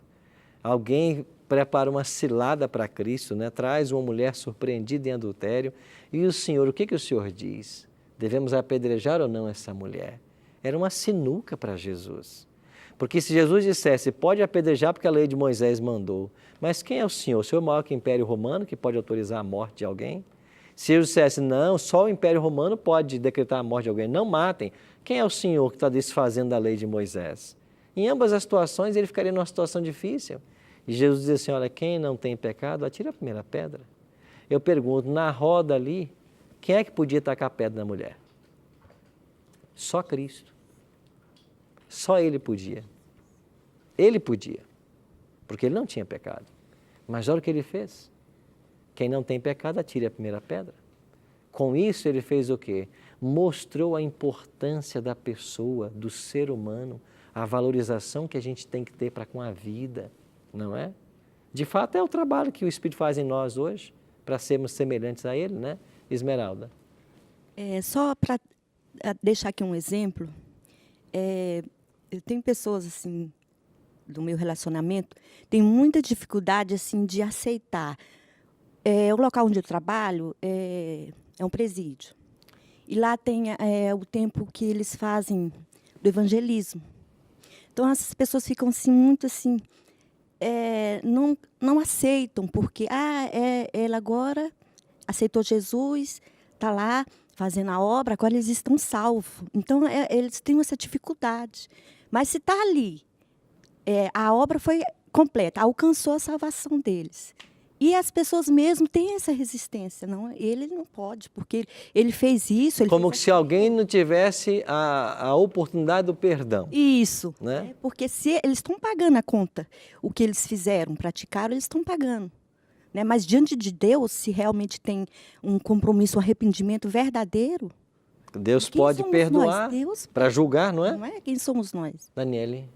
Alguém prepara uma cilada para Cristo, né? Traz uma mulher surpreendida em adultério. E o Senhor, o que o Senhor diz? Devemos apedrejar ou não essa mulher? Era uma sinuca para Jesus. Porque se Jesus dissesse, pode apedrejar porque a lei de Moisés mandou, mas quem é o Senhor? O Senhor é maior que o Império Romano, que pode autorizar a morte de alguém? Se Jesus dissesse, não, só o Império Romano pode decretar a morte de alguém, não matem. Quem é o Senhor que está desfazendo a lei de Moisés? Em ambas as situações, ele ficaria numa situação difícil. E Jesus diz assim, olha, quem não tem pecado, atira a primeira pedra. Eu pergunto, na roda ali, quem é que podia tacar a pedra na mulher? Só Cristo. Só Ele podia. Ele podia, porque Ele não tinha pecado. Mas olha o que Ele fez. Quem não tem pecado, atire a primeira pedra. Com isso, Ele fez o quê? Mostrou a importância da pessoa, do ser humano, a valorização que a gente tem que ter para com a vida, não é? De fato, é o trabalho que o Espírito faz em nós hoje, para sermos semelhantes a Ele, né? Esmeralda. Só para deixar aqui um exemplo, eu tenho pessoas assim do meu relacionamento, tem muita dificuldade assim de aceitar. O local onde eu trabalho é um presídio. E lá tem o tempo que eles fazem do evangelismo. Então, essas pessoas ficam assim, muito assim, não aceitam, porque ela agora aceitou Jesus, está lá fazendo a obra, agora eles estão salvos. Então, eles têm essa dificuldade. Mas se está ali, a obra foi completa, alcançou a salvação deles. E as pessoas mesmo têm essa resistência. Não, ele não pode, porque ele fez isso. Como se alguém não tivesse a oportunidade do perdão. Isso. Né? Porque se eles estão pagando a conta, o que eles fizeram, praticaram, eles estão pagando. Né? Mas diante de Deus, se realmente tem um compromisso, um arrependimento verdadeiro, Deus pode perdoar para julgar, não é? Não é? Quem somos nós? Daniele.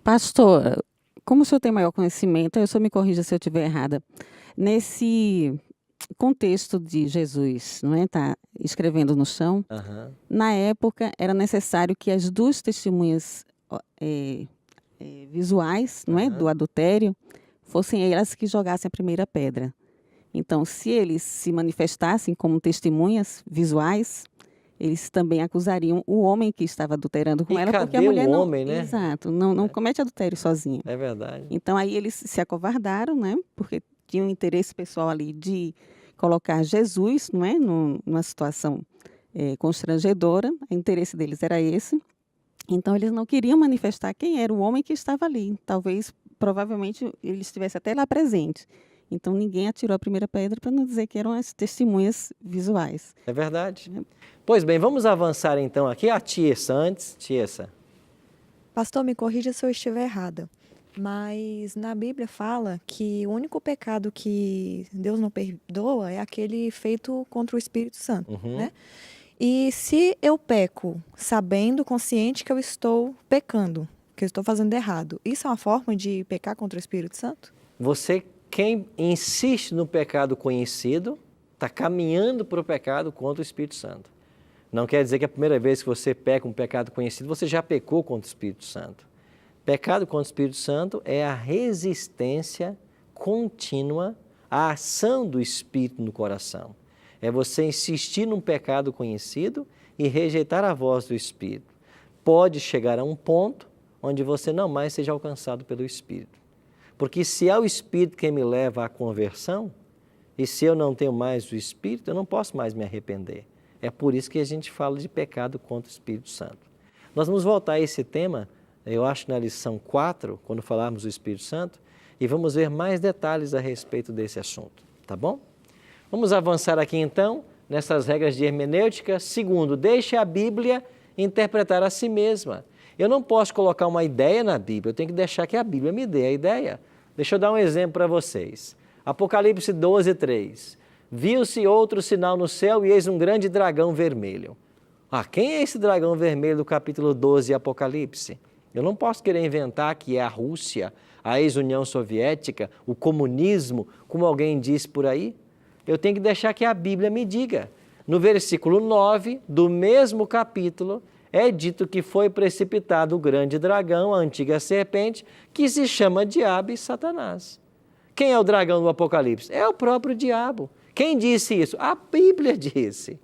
Pastor, como o senhor tem maior conhecimento, o senhor me corrija se eu estiver errada. Nesse contexto de Jesus, não é, tá escrevendo no chão, na época era necessário que as duas testemunhas visuais, não é, do adultério, fossem elas que jogassem a primeira pedra. Então, se eles se manifestassem como testemunhas visuais, eles também acusariam o homem que estava adulterando com ela, porque a mulher não, homem, né? Exato, não comete adultério sozinha. É verdade. Então aí eles se acovardaram, né? Porque tinham um interesse pessoal ali de colocar Jesus, não é, numa situação constrangedora. O interesse deles era esse. Então eles não queriam manifestar quem era o homem que estava ali. Talvez, provavelmente, ele estivesse até lá presente. Então, ninguém atirou a primeira pedra para não dizer que eram as testemunhas visuais. É verdade. Pois bem, vamos avançar então aqui. A Tiessa antes. Tiessa. Pastor, me corrija se eu estiver errada, mas na Bíblia fala que o único pecado que Deus não perdoa é aquele feito contra o Espírito Santo, né? E se eu peco sabendo, consciente que eu estou pecando, que eu estou fazendo errado, isso é uma forma de pecar contra o Espírito Santo? Quem insiste no pecado conhecido, está caminhando para o pecado contra o Espírito Santo. Não quer dizer que a primeira vez que você peca um pecado conhecido, você já pecou contra o Espírito Santo. Pecado contra o Espírito Santo é a resistência contínua à ação do Espírito no coração. É você insistir num pecado conhecido e rejeitar a voz do Espírito. Pode chegar a um ponto onde você não mais seja alcançado pelo Espírito. Porque se é o Espírito quem me leva à conversão, e se eu não tenho mais o Espírito, eu não posso mais me arrepender. É por isso que a gente fala de pecado contra o Espírito Santo. Nós vamos voltar a esse tema, eu acho, na lição 4, quando falarmos do Espírito Santo, e vamos ver mais detalhes a respeito desse assunto, tá bom? Vamos avançar aqui então, nessas regras de hermenêutica. Segundo, deixe a Bíblia interpretar a si mesma. Eu não posso colocar uma ideia na Bíblia, eu tenho que deixar que a Bíblia me dê a ideia. Deixa eu dar um exemplo para vocês. Apocalipse 12, 3. Viu-se outro sinal no céu e eis um grande dragão vermelho. Quem é esse dragão vermelho do capítulo 12 de Apocalipse? Eu não posso querer inventar que é a Rússia, a ex-União Soviética, o comunismo, como alguém disse por aí. Eu tenho que deixar que a Bíblia me diga. No versículo 9 do mesmo capítulo, é dito que foi precipitado o grande dragão, a antiga serpente, que se chama Diabo e Satanás. Quem é o dragão do Apocalipse? É o próprio diabo. Quem disse isso? A Bíblia disse.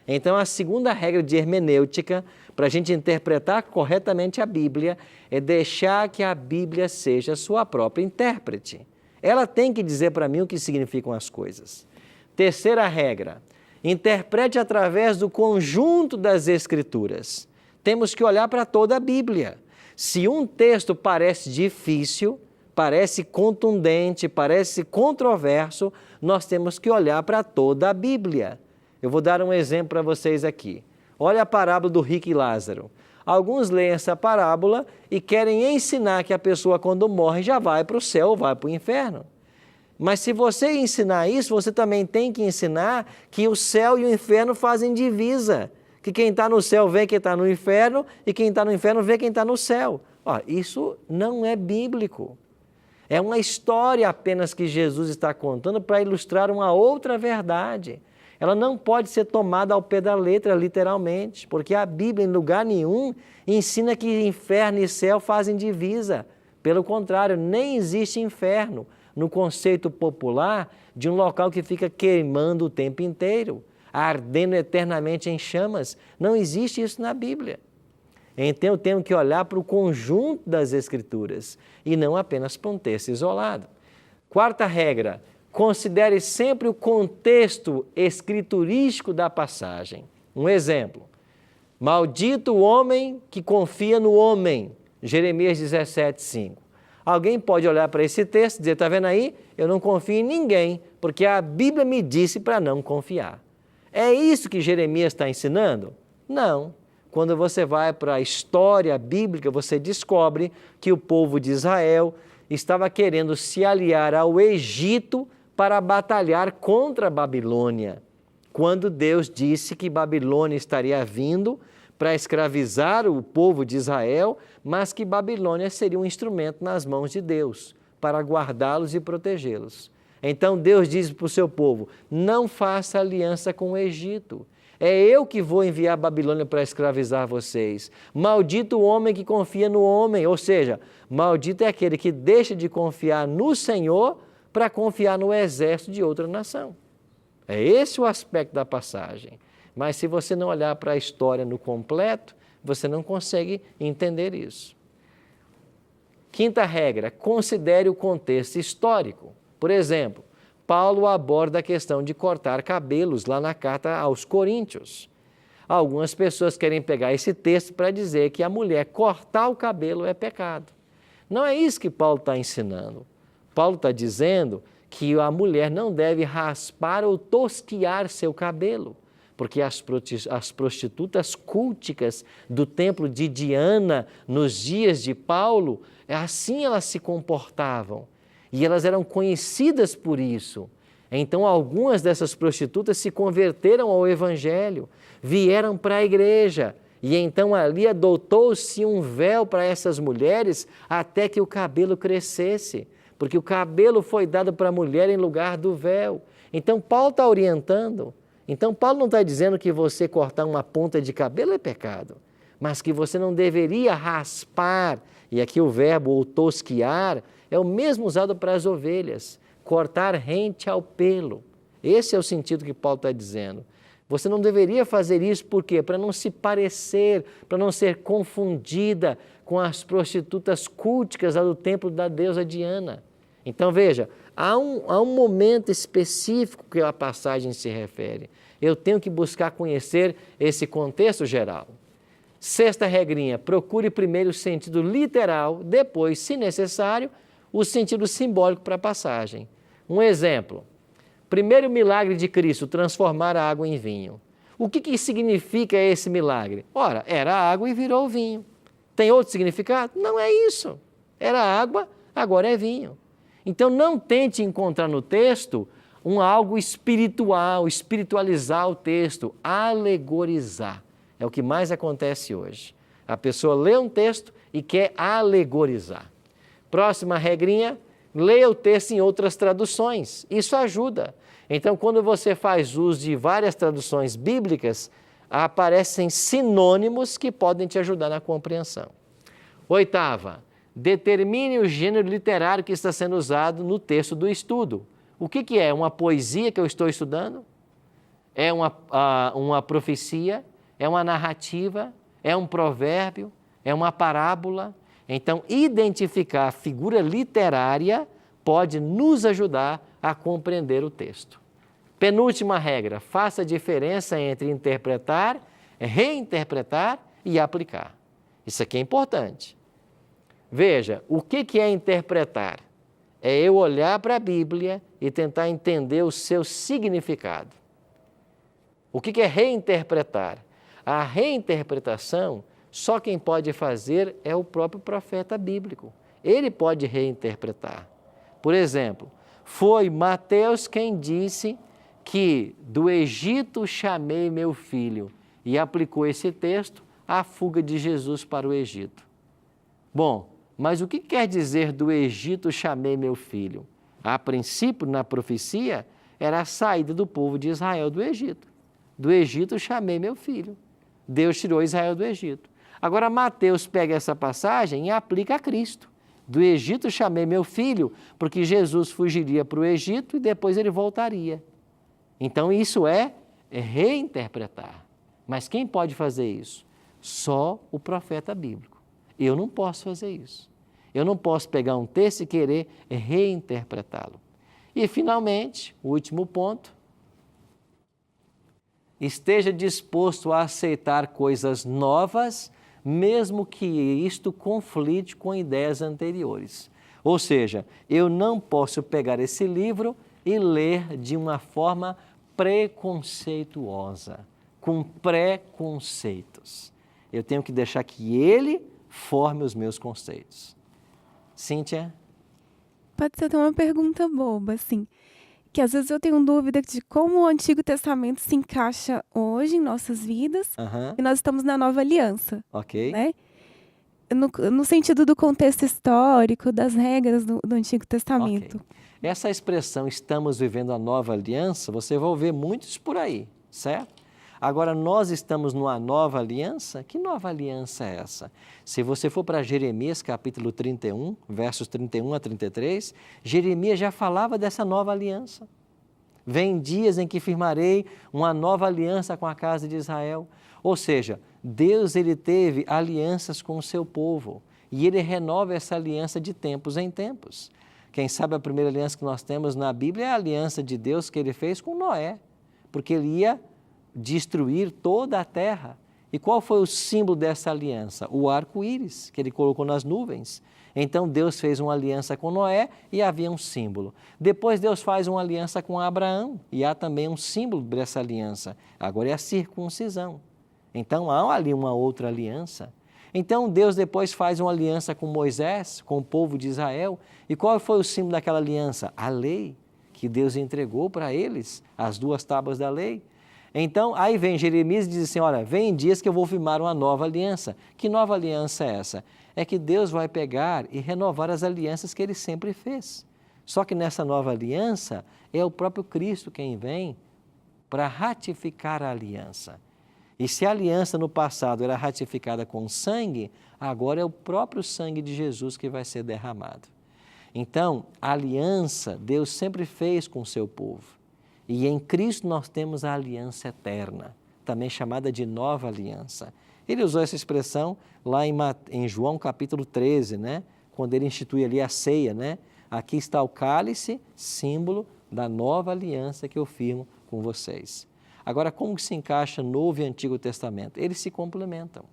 Então, a segunda regra de hermenêutica, para a gente interpretar corretamente a Bíblia, é deixar que a Bíblia seja a sua própria intérprete. Ela tem que dizer para mim o que significam as coisas. Terceira regra, interprete através do conjunto das Escrituras. Temos que olhar para toda a Bíblia. Se um texto parece difícil, parece contundente, parece controverso, nós temos que olhar para toda a Bíblia. Eu vou dar um exemplo para vocês aqui. Olha a parábola do rico e Lázaro. Alguns leem essa parábola e querem ensinar que a pessoa, quando morre, já vai para o céu ou vai para o inferno. Mas se você ensinar isso, você também tem que ensinar que o céu e o inferno fazem divisa. Que quem está no céu vê quem está no inferno e quem está no inferno vê quem está no céu. Isso não é bíblico. É uma história apenas que Jesus está contando para ilustrar uma outra verdade. ela não pode ser tomada ao pé da letra, literalmente, porque a Bíblia, em lugar nenhum, ensina que inferno e céu fazem divisa. Pelo contrário, nem existe inferno no conceito popular de um local que fica queimando o tempo inteiro, ardendo eternamente em chamas. Não existe isso na Bíblia. Então eu tenho que olhar para o conjunto das Escrituras e não apenas para um texto isolado. Quarta regra, considere sempre o contexto escriturístico da passagem. Um exemplo, maldito o homem que confia no homem, Jeremias 17:5. Alguém pode olhar para esse texto e dizer, está vendo aí? Eu não confio em ninguém, porque a Bíblia me disse para não confiar. É isso que Jeremias está ensinando? Não. Quando você vai para a história bíblica, você descobre que o povo de Israel estava querendo se aliar ao Egito para batalhar contra a Babilônia. Quando Deus disse que Babilônia estaria vindo para escravizar o povo de Israel, mas que Babilônia seria um instrumento nas mãos de Deus para guardá-los e protegê-los. Então Deus diz para o seu povo, não faça aliança com o Egito. É eu que vou enviar a Babilônia para escravizar vocês. Maldito o homem que confia no homem, ou seja, maldito é aquele que deixa de confiar no Senhor para confiar no exército de outra nação. É esse o aspecto da passagem. Mas se você não olhar para a história no completo, você não consegue entender isso. Quinta regra, considere o contexto histórico. Por exemplo, Paulo aborda a questão de cortar cabelos lá na carta aos Coríntios. Algumas pessoas querem pegar esse texto para dizer que a mulher cortar o cabelo é pecado. Não é isso que Paulo está ensinando. Paulo está dizendo que a mulher não deve raspar ou tosquiar seu cabelo, porque as prostitutas culticas do templo de Diana, nos dias de Paulo, assim elas se comportavam. E elas eram conhecidas por isso. Então, algumas dessas prostitutas se converteram ao Evangelho, vieram para a igreja. E então ali adotou-se um véu para essas mulheres até que o cabelo crescesse. Porque o cabelo foi dado para a mulher em lugar do véu. Então, Paulo está orientando. Então, Paulo não está dizendo que você cortar uma ponta de cabelo é pecado, mas que você não deveria raspar. E aqui o verbo ou tosquiar é o mesmo usado para as ovelhas, cortar rente ao pelo. Esse é o sentido que Paulo está dizendo. Você não deveria fazer isso, por quê? Para não se parecer, para não ser confundida com as prostitutas culticas lá do templo da deusa Diana. Então veja, há um momento específico que a passagem se refere. Eu tenho que buscar conhecer esse contexto geral. Sexta regrinha, procure primeiro o sentido literal, depois, se necessário, o sentido simbólico para a passagem. Um exemplo, primeiro milagre de Cristo, transformar a água em vinho. O que significa esse milagre? Ora, era água e virou vinho. Tem outro significado? Não é isso. Era água, agora é vinho. Então não tente encontrar no texto algo espiritual, espiritualizar o texto, alegorizar. É o que mais acontece hoje. A pessoa lê um texto e quer alegorizar. Próxima regrinha, leia o texto em outras traduções. Isso ajuda. Então, quando você faz uso de várias traduções bíblicas, aparecem sinônimos que podem te ajudar na compreensão. Oitava, determine o gênero literário que está sendo usado no texto do estudo. O que é? Uma poesia que eu estou estudando? É uma profecia? É uma narrativa? É um provérbio? É uma parábola? Então, identificar a figura literária pode nos ajudar a compreender o texto. Penúltima regra, faça a diferença entre interpretar, reinterpretar e aplicar. Isso aqui é importante. Veja, o que é interpretar? É eu olhar para a Bíblia e tentar entender o seu significado. O que é reinterpretar? A reinterpretação, só quem pode fazer é o próprio profeta bíblico. Ele pode reinterpretar. Por exemplo, foi Mateus quem disse que do Egito chamei meu filho e aplicou esse texto à fuga de Jesus para o Egito. Bom, mas o que quer dizer do Egito chamei meu filho? A princípio, na profecia, era a saída do povo de Israel do Egito. Do Egito chamei meu filho. Deus tirou Israel do Egito. Agora Mateus pega essa passagem e aplica a Cristo. Do Egito chamei meu filho, porque Jesus fugiria para o Egito e depois ele voltaria. Então isso é reinterpretar. Mas quem pode fazer isso? Só o profeta bíblico. Eu não posso fazer isso. Eu não posso pegar um texto e querer reinterpretá-lo. E, finalmente, o último ponto. Esteja disposto a aceitar coisas novas, mesmo que isto conflite com ideias anteriores. Ou seja, eu não posso pegar esse livro e ler de uma forma preconceituosa, com preconceitos. Eu tenho que deixar que ele forme os meus conceitos. Cíntia? Pode ser até uma pergunta boba, assim, que às vezes eu tenho dúvida de como o Antigo Testamento se encaixa hoje em nossas vidas e nós estamos na Nova Aliança. Ok. Né? No sentido do contexto histórico, das regras do Antigo Testamento. Okay. Essa expressão, estamos vivendo a Nova Aliança, você vai ouvir muitos por aí, certo? Agora, nós estamos numa nova aliança? Que nova aliança é essa? Se você for para Jeremias, capítulo 31, versos 31 a 33, Jeremias já falava dessa nova aliança. Vem dias em que firmarei uma nova aliança com a casa de Israel. Ou seja, Deus ele teve alianças com o seu povo e ele renova essa aliança de tempos em tempos. Quem sabe a primeira aliança que nós temos na Bíblia é a aliança de Deus que ele fez com Noé, porque ele ia destruir toda a terra. E qual foi o símbolo dessa aliança? O arco-íris, que ele colocou nas nuvens. Então Deus fez uma aliança com Noé e havia um símbolo. Depois Deus faz uma aliança com Abraão e há também um símbolo dessa aliança. Agora é a circuncisão. Então há ali uma outra aliança. Então Deus depois faz uma aliança com Moisés, com o povo de Israel. E qual foi o símbolo daquela aliança? A lei, que Deus entregou para eles, as 2 tábuas da lei. Então, aí vem Jeremias e diz assim, olha, vem dias que eu vou firmar uma nova aliança. Que nova aliança é essa? É que Deus vai pegar e renovar as alianças que ele sempre fez. Só que nessa nova aliança, é o próprio Cristo quem vem para ratificar a aliança. E se a aliança no passado era ratificada com sangue, agora é o próprio sangue de Jesus que vai ser derramado. Então, a aliança Deus sempre fez com o seu povo. E em Cristo nós temos a aliança eterna, também chamada de nova aliança. Ele usou essa expressão lá em João capítulo 13, né? Quando ele institui ali a ceia, né? Aqui está o cálice, símbolo da nova aliança que eu firmo com vocês. Agora, como se encaixa Novo e Antigo Testamento? Eles se complementam.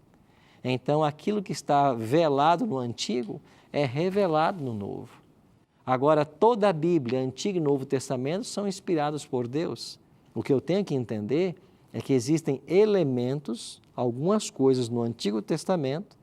Então, aquilo que está velado no Antigo é revelado no Novo. Agora, toda a Bíblia, Antigo e Novo Testamento, são inspirados por Deus. O que eu tenho que entender é que existem elementos, algumas coisas no Antigo Testamento,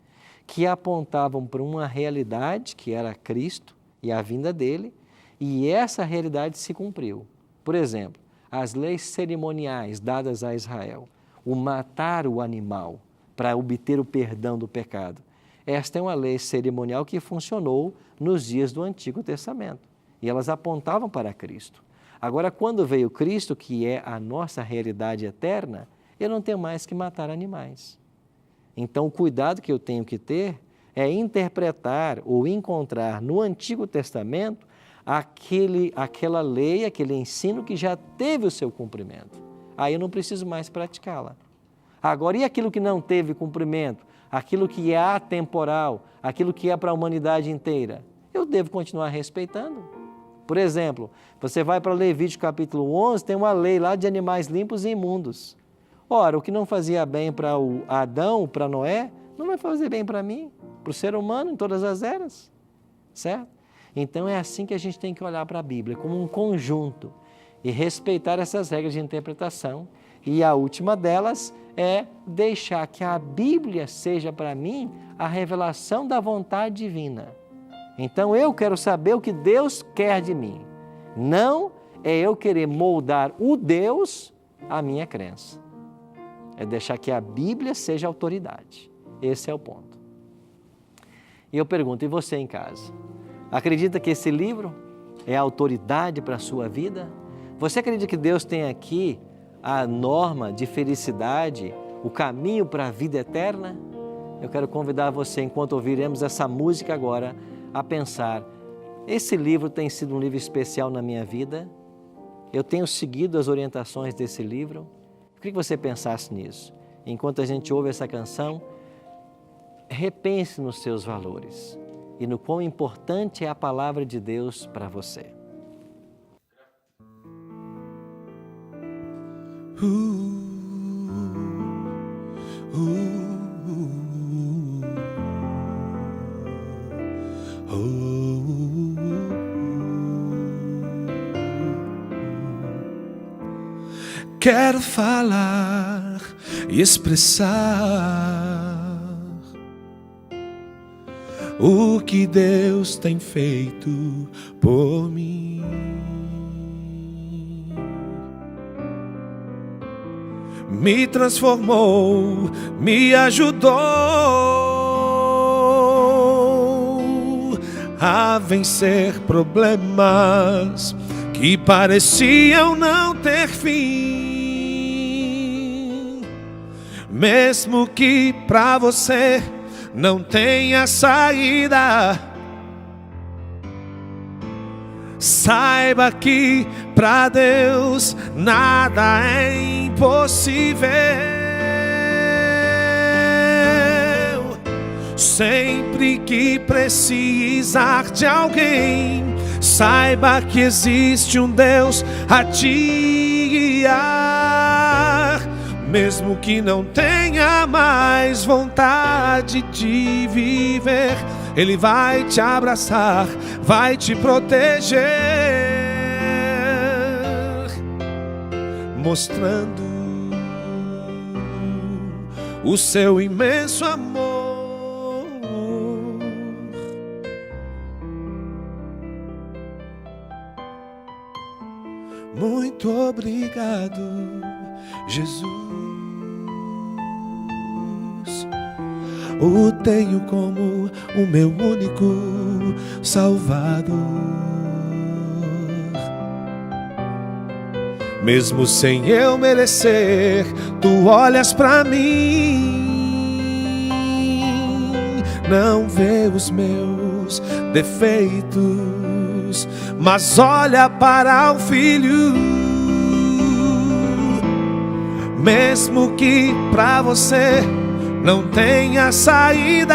que apontavam para uma realidade, que era Cristo e a vinda dele, e essa realidade se cumpriu. Por exemplo, as leis cerimoniais dadas a Israel, o matar o animal para obter o perdão do pecado. Esta é uma lei cerimonial que funcionou nos dias do Antigo Testamento e elas apontavam para Cristo. Agora, quando veio Cristo, que é a nossa realidade eterna, eu não tenho mais que matar animais. Então, o cuidado que eu tenho que ter é interpretar ou encontrar no Antigo Testamento aquela lei, aquele ensino que já teve o seu cumprimento. Aí eu não preciso mais praticá-la. Agora, e aquilo que não teve cumprimento? Aquilo que é atemporal, aquilo que é para a humanidade inteira, eu devo continuar respeitando. Por exemplo, você vai para Levítico capítulo 11, tem uma lei lá de animais limpos e imundos. Ora, o que não fazia bem para o Adão, para Noé, não vai fazer bem para mim, para o ser humano em todas as eras, certo? Então é assim que a gente tem que olhar para a Bíblia, como um conjunto, e respeitar essas regras de interpretação. E a última delas é deixar que a Bíblia seja para mim a revelação da vontade divina. Então eu quero saber o que Deus quer de mim. Não é eu querer moldar o Deus à minha crença. É deixar que a Bíblia seja a autoridade. Esse é o ponto. E eu pergunto, e você em casa? Acredita que esse livro é a autoridade para a sua vida? Você acredita que Deus tem aqui a norma de felicidade, o caminho para a vida eterna? Eu quero convidar você, enquanto ouviremos essa música agora, a pensar: esse livro tem sido um livro especial na minha vida? Eu tenho seguido as orientações desse livro? Eu queria que você pensasse nisso. Enquanto a gente ouve essa canção, repense nos seus valores e no quão importante é a palavra de Deus para você. Quero falar e expressar o que Deus tem feito por mim. Me transformou, me ajudou a vencer problemas que pareciam não ter fim. Mesmo que pra você não tenha saída, saiba que pra Deus nada é impossível. Sempre que precisar de alguém, saiba que existe um Deus a te guiar. Mesmo que não tenha mais vontade de viver, Ele vai te abraçar, vai te proteger, mostrando o seu imenso amor. Muito obrigado, Jesus. O tenho como o meu único Salvador. Mesmo sem eu merecer, tu olhas pra mim, não vê os meus defeitos, mas olha para o Filho. Mesmo que pra você não tenha saída,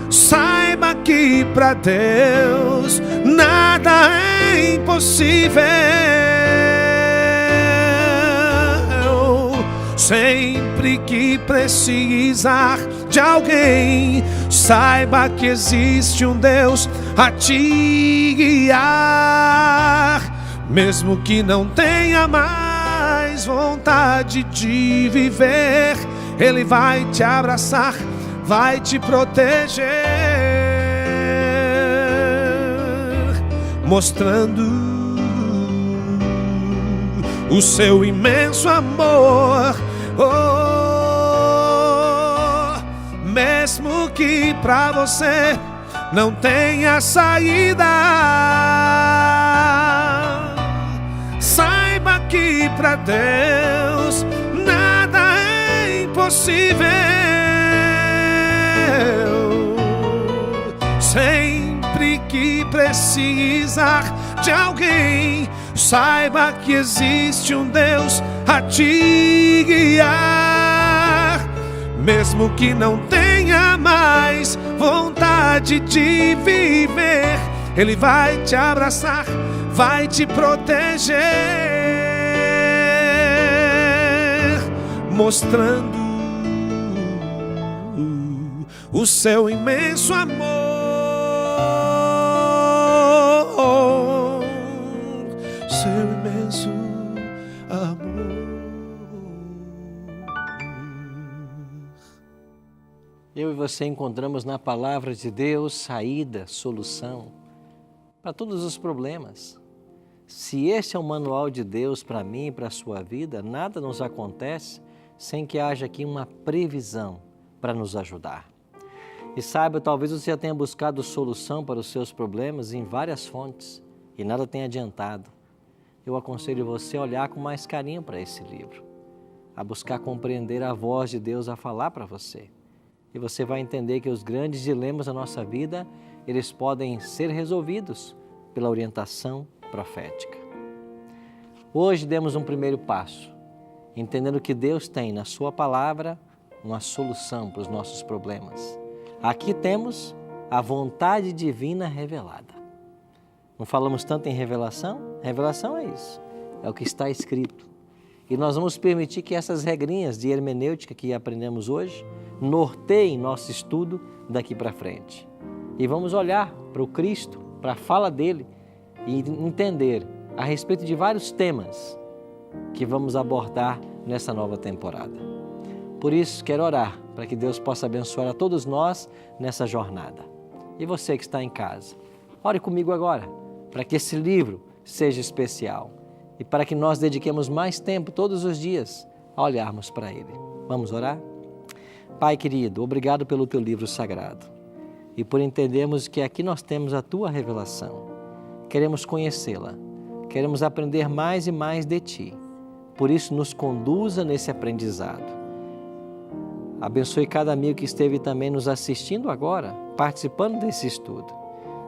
saiba que pra Deus nada é impossível. Sempre que precisar de alguém, saiba que existe um Deus a te guiar. Mesmo que não tenha mais vontade de viver, Ele vai te abraçar, vai te proteger, mostrando o seu imenso amor. Mesmo que pra você não tenha saída, saiba que pra Deus nada é impossível. Sempre que precisar de alguém, saiba que existe um Deus a te guiar. Mesmo que não tenha mais vontade de viver, Ele vai te abraçar, vai te proteger, mostrando o seu imenso amor. Seu imenso amor. Eu e você encontramos na palavra de Deus saída, solução para todos os problemas. Se este é o manual de Deus para mim e para a sua vida, nada nos acontece sem que haja aqui uma previsão para nos ajudar. E saiba, talvez você já tenha buscado solução para os seus problemas em várias fontes e nada tem adiantado, eu aconselho você a olhar com mais carinho para esse livro, a buscar compreender a voz de Deus a falar para você. E você vai entender que os grandes dilemas da nossa vida, eles podem ser resolvidos pela orientação profética. Hoje demos um primeiro passo, entendendo que Deus tem na sua palavra uma solução para os nossos problemas. Aqui temos a vontade divina revelada. Não falamos tanto em revelação? Revelação é isso, é o que está escrito. E nós vamos permitir que essas regrinhas de hermenêutica que aprendemos hoje norteiem nosso estudo daqui para frente. E vamos olhar para o Cristo, para a fala dele e entender a respeito de vários temas que vamos abordar nessa nova temporada. Por isso, quero orar para que Deus possa abençoar a todos nós nessa jornada. E você que está em casa, ore comigo agora, para que esse livro seja especial e para que nós dediquemos mais tempo todos os dias a olharmos para ele. Vamos orar? Pai querido, obrigado pelo teu livro sagrado e por entendermos que aqui nós temos a tua revelação. Queremos conhecê-la, queremos aprender mais e mais de ti. Por isso, nos conduza nesse aprendizado. Abençoe cada amigo que esteve também nos assistindo agora, participando desse estudo.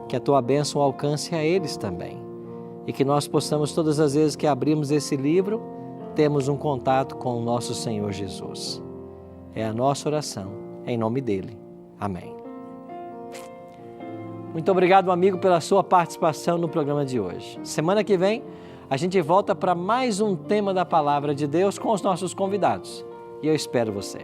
Que a tua bênção alcance a eles também. E que nós possamos, todas as vezes que abrimos esse livro, termos um contato com o nosso Senhor Jesus. É a nossa oração, em nome dele. Amém. Muito obrigado, amigo, pela sua participação no programa de hoje. Semana que vem, a gente volta para mais um tema da Palavra de Deus com os nossos convidados. E eu espero você.